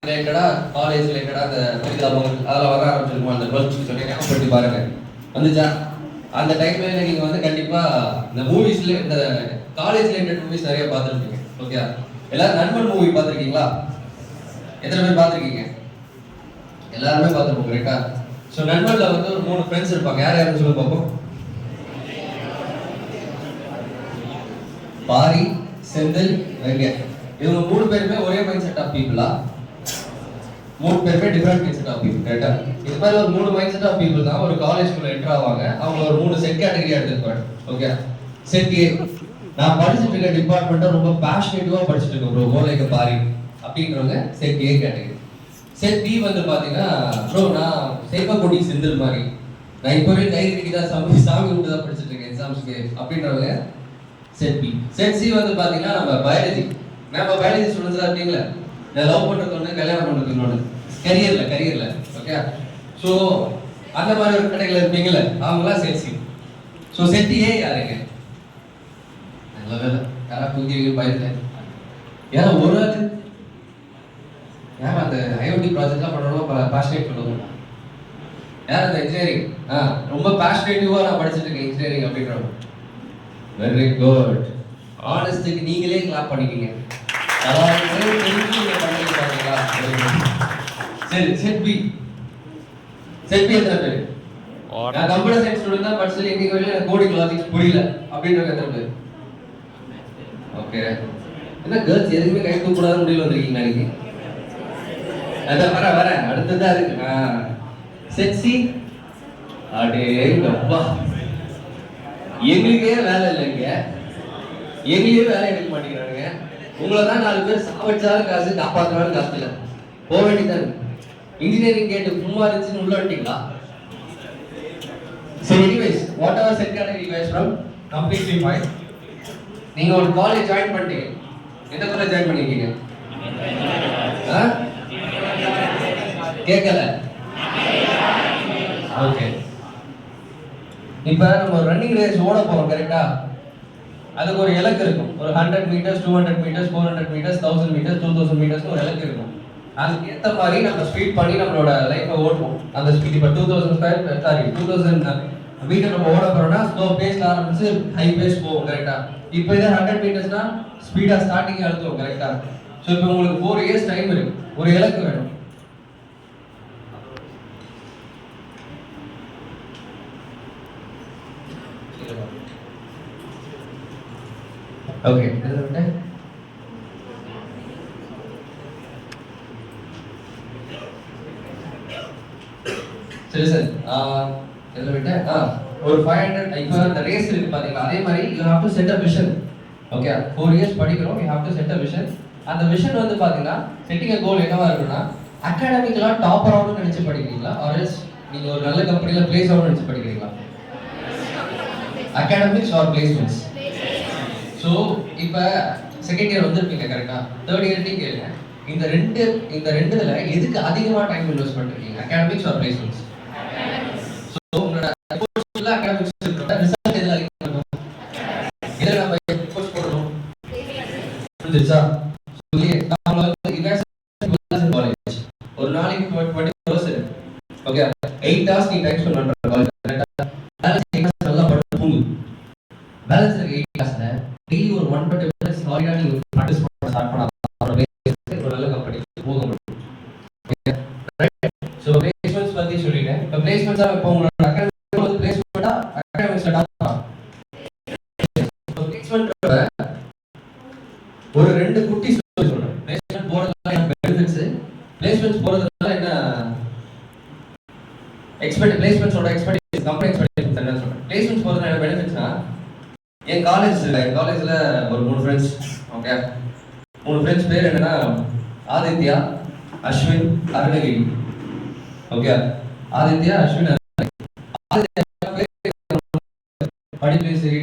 ரிலேட்டடா காலேஜ் ரிலேட்டடா அந்த பரிதாபங்கள் அதெல்லாம் வர ஆரம்பிச்சிருக்கும். அந்த 12th சொல்லி ஞாபகப்படுத்தி பாருங்க. வந்துச்சா? அந்த டைம்ல நீங்க வந்து கண்டிப்பா இந்த மூவிஸ்ல இந்த காலேஜ் ரிலேட்டட் மூவிஸ் நிறைய பார்த்துருப்பீங்க. ஓகே, எல்லாரும் நண்பன் மூவி பார்த்துருக்கீங்களா? எத்தனை பேர் பார்த்துருக்கீங்க? எல்லாருமே பார்த்துருப்போம், கரெக்டா? ஸோ நண்பன்ல வந்து ஒரு 3 ஃப்ரெண்ட்ஸ் இருப்பாங்க. யார் யாருன்னு சொல்லுங்க பார்ப்போம். பாரி, செந்தில், வெங்கட். இவங்க 3 பேருமே ஒரே மைண்ட் செட் ஆஃப் பீப்புளா? 3 பேருமே different mindset of people, கரெக்டா? இது மாதிரி ஒரு 3 மைண்ட் செட் ஆஃப் பீப்புள் தான் ஒரு காலேஜ்குள்ள என்டர் ஆவாங்க. அவங்க ஒரு 3 செட் கேட்டகரியா எடுத்துப்பாங்க. ஓகே, செட் ஏ, நான் படிச்சுட்டு இருக்க டிபார்ட்மெண்ட்டை ரொம்ப பேஷனேட்டிவா படிச்சுட்டு இருக்கேன் ப்ரோ, மோர் லைக் பாரி அப்படின்றவங்க set A category. Set B வந்து பாத்தீங்கன்னா, ப்ரோ நான் சேப்பக்குடி செந்தில் மாதிரி, நான் இப்போ வரைக்கும் கைதிக்கு தான் சாமி விட்டு தான் படிச்சுட்டு இருக்கேன் எக்ஸாம்ஸ்க்கு அப்படின்றவங்க செட் பி. செட் சி வந்து பாத்தீங்கன்னா நம்ம பயாலஜி ஸ்டூடெண்ட்ஸ் தான் இருக்கீங்களா? லவ் பண்றது ஒன்று, கல்யாணம் பண்றது ஒன்று, கரியர்ல ஓகே. ஸோ அந்த மாதிரி ஒரு கடைகள் இருப்பீங்களா, அவங்களாம் செட் சி. ஸோ செட் ஏ யாருங்க? நல்ல வேலை, யாரா தூக்கி பயந்துட்டேன். யாரா ஒரு ஆள் யாரும் அந்த ஐஓடி ப்ராஜெக்ட்லாம் பண்ணணும் பேஷனேட் பண்ணுவோம். யார் அந்த இன்ஜினியரிங் ரொம்ப பேஷனேட்டிவா நான் படிச்சுட்டு இருக்கேன் இன்ஜினியரிங் அப்படின்றவங்க. வெரி குட், ஆனஸ்டுக்கு நீங்களே கிளாப் பண்ணிக்கீங்க. சரி, செட் பி எத்தனை பேர்? நான் கம்ப்யூட்டர் சயின்ஸ் ஸ்டூடெண்ட் தான் படிச்சது, இன்னைக்கு வரையும் எனக்கு கோடிங் லாஜிக்ஸ் புரியல அப்படின்றவங்க எத்தனை பேர்? ஓகே, என்ன கேர்ள்ஸ் எதுவுமே கை தூக்கூடாது முடியல வந்திருக்கீங்க இன்னைக்கு. அதான் வரேன் அடுத்ததா இருக்கு. செக்ஸி அடேங்கப்பா, எங்களுக்கே வேலை இல்லைங்க, எங்களையே வேலை எடுக்க மாட்டேங்கிறானுங்க. உங்களை தான் 4 பேர் சாவச்சாலும் காசு, காப்பாற்றாலும் காசு இல்லை, போக வேண்டியதான் இருக்கு. இன்ஜினியரிங் கேட்டு சும்மா இருந்துச்சுன்னு உள்ள வந்துட்டீங்களா? சரி, anyways what ever said category guys from completely fine. நீங்க ஒரு காலேஜ் ஜாயின் பண்ணிட்டீங்க. எந்த காலேஜ் ஜாயின் பண்ணிருக்கீங்க? கேட்கல. ஓகே, இப்ப நம்ம ரன்னிங் ரேஸ் ஓட போறோம், கரெக்டா? அதுக்கு ஒரு இலக்கு இருக்கும். ஒரு 100 metres, 200 metres, 400 metres, 1000 metres, 2000 metres ஒரு இலக்கு இருக்கும். அதுக்கு ஏற்ற மாதிரி நம்ம ஸ்பீட் பண்ணி நம்மளோட லைஃப்பை ஓட்டுவோம். அந்த ஸ்பீட் இப்போ 2000 மீட்டர் நம்ம ஓட போறோம்னா ஸ்லோ பேஸ்ல ஆரம்பிச்சு ஹை பேஸ் போவோம், கரெக்டா? இப்போ இதை 100 மீட்டர்ஸ்னா ஸ்பீடா ஸ்டார்டிங் அழுத்துவோம், கரெக்டா? ஸோ இப்போ உங்களுக்கு 4 இயர்ஸ் டைம் இருக்கு, ஒரு இலக்கு வேணும். ஓகே, சரி சார், எதில் விட்டேன்? ஒரு 500 இப்போ இந்த ரேஸ் இருக்கு பாத்தீங்களா, அதே மாதிரி you have to set a vision. Okay, 4 years படிக்கிறோம், you have to set a vision. அந்த விஷன் வந்து பாத்தீங்கன்னா செட்டிங் அ கோல் என்னவா இருக்குன்னா, அகாடமிக்கலா டாப்பர் ஆகணும்னு நினைச்சு படிக்கிறீங்களா, ஆர் எல்ஸ் நீங்க ஒரு நல்ல கம்பெனில பிளேஸ் ஆகணும்னு நினைச்சு படிக்கிறீங்களா? Academics or placements? ஸோ இப்போ செகண்ட் இயர் வந்திருப்பீங்க, கரெக்டா? தேர்ட் இயர்ட்டையும் கேளுங்க, இந்த ரெண்டுல எதுக்கு அதிகமாக டைம் இன்வெஸ்ட் பண்ணிருக்கீங்க, அகாடமிக்ஸ் ஆர் பிளேஸ்மெண்ட்ஸ்? ஸோ உங்களோட கோர்ஸ்ல அகாடமிக்ஸ் ரிசல்ட் எதுல அதிகமாக இருக்கும்? இதில் நம்ம கோர்ஸ் போடணும், புரிஞ்சிருச்சா? காலேஜ் ஒரு நாளைக்கு 20 hours இருக்கு. ஓகே, 8 hours நீ டைம் ஸ்பெண்ட் பண்ற காலேஜ், கரெக்டா? நல்லா படிச்சு தூங்கு. பேலன்ஸ் இருக்க 8 hours டெய்லி ஒரு 120 minutes சாரியா நீ பிராக்டிஸ் பண்ண ஸ்டார்ட் பண்ணா ஒரு நல்ல கம்பெனி போக முடியும். சோ பிளேஸ்மெண்ட்ஸ் பத்தி சொல்லிட்டேன். இப்போ பிளேஸ்மெண்ட்ஸா இப்போ உங்களோட அகாடமிக் வந்து பிளேஸ்மெண்டா அகாடமிக்ஸ்ல டாப்பா? பிளேஸ்மென்ட்ல ஒரு 2 குட்டி ஸ்டோரி சொல்றேன். பிளேஸ்மென்ட் போறதுனால என்ன பெனிஃபிட்ஸ், பிளேஸ்மென்ட்ஸ் போறதுனால என்ன பிளேஸ்மென்ட்ஸோட எக்ஸ்பெக்டேஷன், கம்பெனி எக்ஸ்பெக்டேஷன் என்ன சொல்றேன். பிளேஸ்மென்ட்ஸ் போறதுனால என்ன பெனிஃபிட்ஸ்னா, என் காலேஜ்ல ஒரு 3 ஃப்ரெண்ட்ஸ். ஓகே, 3 ஃப்ரெண்ட்ஸ் பேர் என்னன்னா ஆதித்யா, அஸ்வின், அருணகிரி. ஓகே, ஆதித்யா, அஸ்வின், படிப்புலையும் சரி